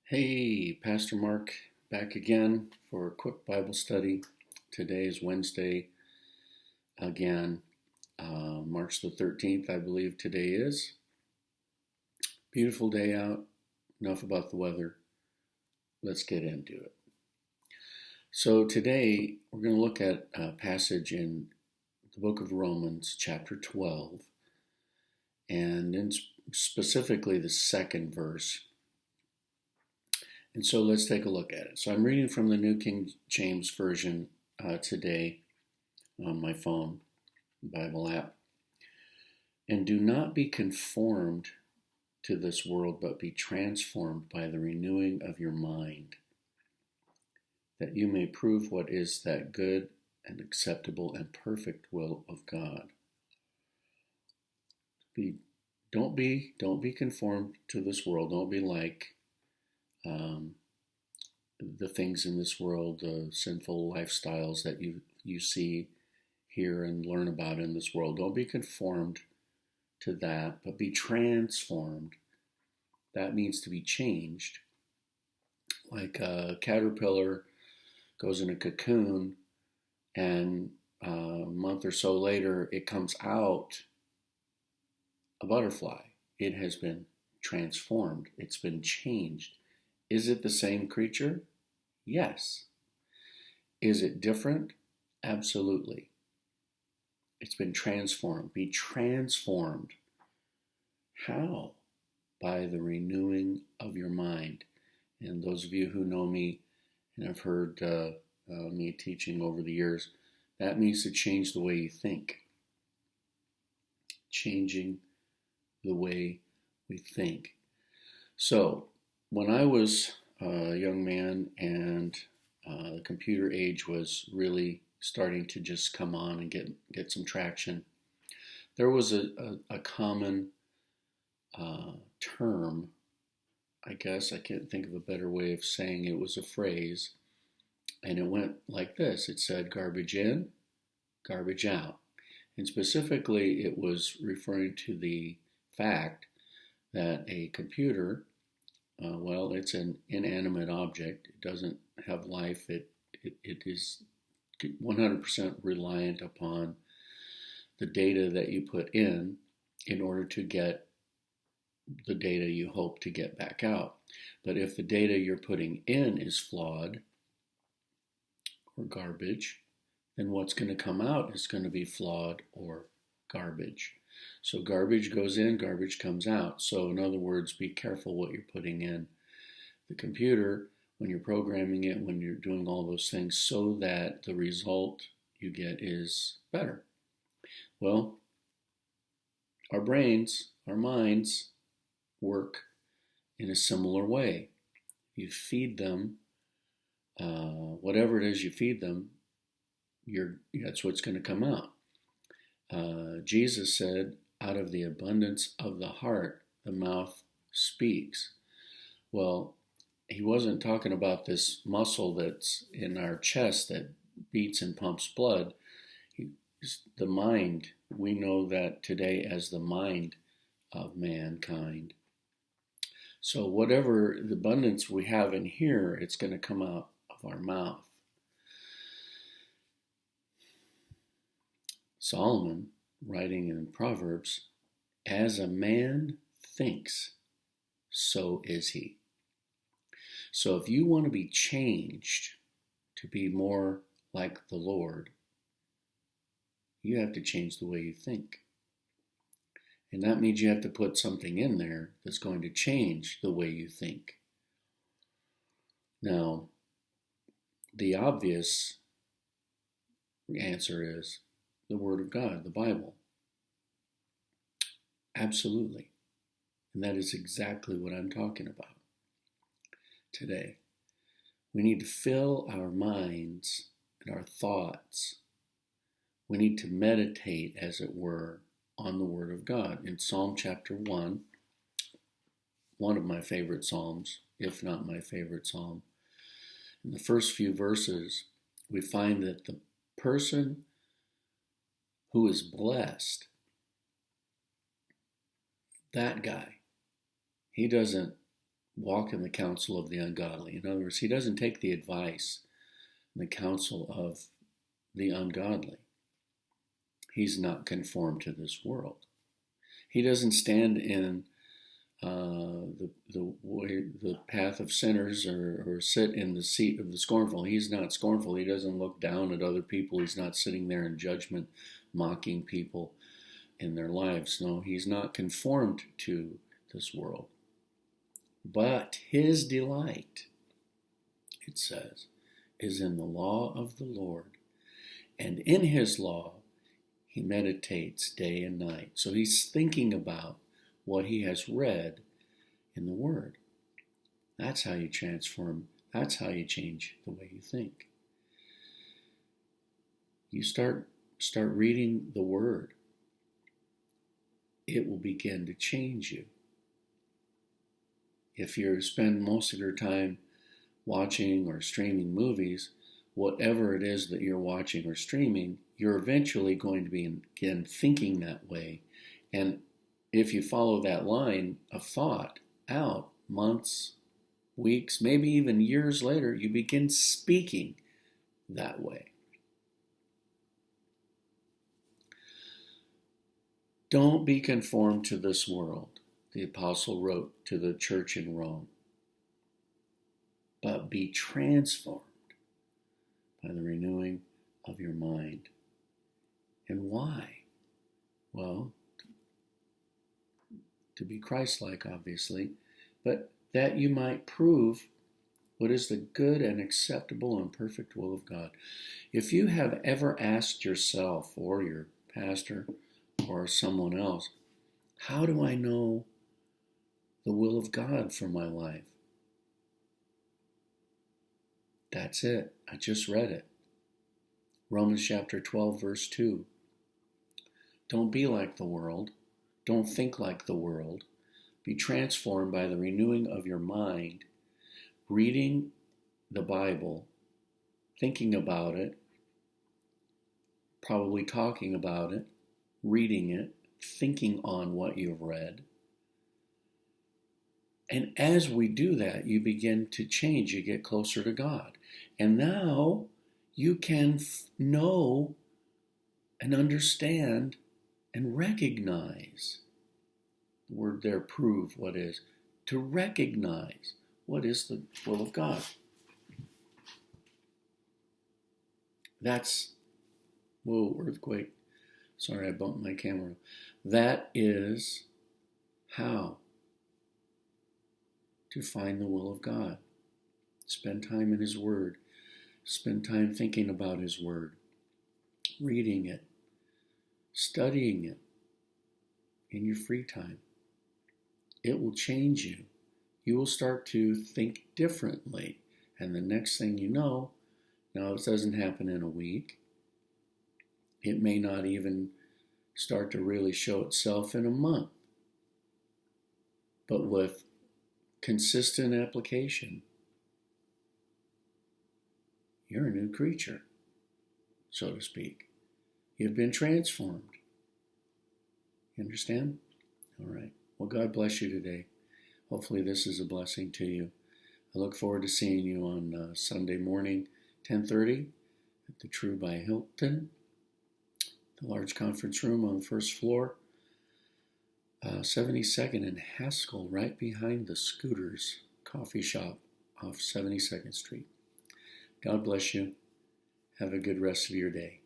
Hey, Pastor Mark, back again for a quick Bible study. Today is Wednesday again, March the 13th, I believe today is. Beautiful day out. Enough about the weather. Let's get into it. So today we're going to look at a passage in the book of Romans, chapter 12, and in specifically the second verse. And so let's take a look at it. So I'm reading from the New King James Version today on my phone, Bible app. And do not be conformed to this world, but be transformed by the renewing of your mind, that you may prove what is that good and acceptable and perfect will of God. Don't be conformed to this world. Don't be like the things in this world, the sinful lifestyles that you see, hear, and learn about in this world. Don't be conformed to that, but be transformed. That means to be changed. Like a caterpillar goes in a cocoon, and a month or so later, it comes out a butterfly. It has been transformed. It's been changed. Is it the same creature? Yes. Is it different? Absolutely. It's been transformed. Be transformed. How? By the renewing of your mind. And those of you who know me and have heard me teaching over the years, that means to change the way you think. Changing the way we think. So, when I was a young man and the computer age was really starting to just come on and get some traction, there was a common term, I guess, I can't think of a better way of saying it, was a phrase, and it went like this. It said garbage in, garbage out. And specifically, it was referring to the fact that a computer, well, it's an inanimate object. It doesn't have life. It is 100% reliant upon the data that you put in order to get the data you hope to get back out. But if the data you're putting in is flawed or garbage, then what's going to come out is going to be flawed or garbage. So garbage goes in, garbage comes out. So in other words, be careful what you're putting in the computer when you're programming it, when you're doing all those things, so that the result you get is better. Well, our brains, our minds work in a similar way. You feed them, whatever it is you feed them, that's what's going to come out. Jesus said, out of the abundance of the heart, the mouth speaks. Well, he wasn't talking about this muscle that's in our chest that beats and pumps blood. The mind, we know that today as the mind of mankind. So whatever the abundance we have in here, it's going to come out of our mouth. Solomon, writing in Proverbs, as a man thinks, so is he. So if you want to be changed to be more like the Lord, you have to change the way you think. And that means you have to put something in there that's going to change the way you think. Now, the obvious answer is the Word of God, the Bible. Absolutely. And that is exactly what I'm talking about today. We need to fill our minds and our thoughts. We need to meditate, as it were, on the Word of God. In Psalm chapter 1, one of my favorite psalms, if not my favorite psalm, in the first few verses, we find that the person who is blessed, that guy, he doesn't walk in the counsel of the ungodly. In other words, he doesn't take the advice and the counsel of the ungodly. He's not conformed to this world. He doesn't stand in the path of sinners or sit in the seat of the scornful. He's not scornful. He doesn't look down at other people. He's not sitting there in judgment, mocking people in their lives. No, he's not conformed to this world. But his delight, it says, is in the law of the Lord. And in his law, he meditates day and night. So he's thinking about what he has read in the Word. That's how you transform. That's how you change the way you think. You start reading the Word. It will begin to change you. If you spend most of your time watching or streaming movies, whatever it is that you're watching or streaming, you're eventually going to be again thinking that way. And if you follow that line of thought out months, weeks, maybe even years later, you begin speaking that way. Don't be conformed to this world, the apostle wrote to the church in Rome, but be transformed by the renewing of your mind. And why? Well, to be Christ-like, obviously, but that you might prove what is the good and acceptable and perfect will of God. If you have ever asked yourself or your pastor or someone else, how do I know the will of God for my life? That's it. I just read it. Romans chapter 12, verse 2. Don't be like the world. Don't think like the world. Be transformed by the renewing of your mind, reading the Bible, thinking about it, probably talking about it, reading it, thinking on what you've read. And as we do that, you begin to change. You get closer to God. And now you can know and understand and recognize. The word there, prove, what is? To recognize what is the will of God. That's, whoa, earthquake. Sorry, I bumped my camera. That is how to find the will of God. Spend time in His Word. Spend time thinking about His Word, reading it, studying it in your free time. It will change you. You will start to think differently. And the next thing you know, now this doesn't happen in a week. It may not even start to really show itself in a month. But with consistent application, you're a new creature, so to speak. You've been transformed. You understand? All right. Well, God bless you today. Hopefully this is a blessing to you. I look forward to seeing you on Sunday morning, 10:30 at the True by Hilton, the large conference room on the first floor, 72nd and Haskell, right behind the Scooters coffee shop off 72nd Street. God bless you. Have a good rest of your day.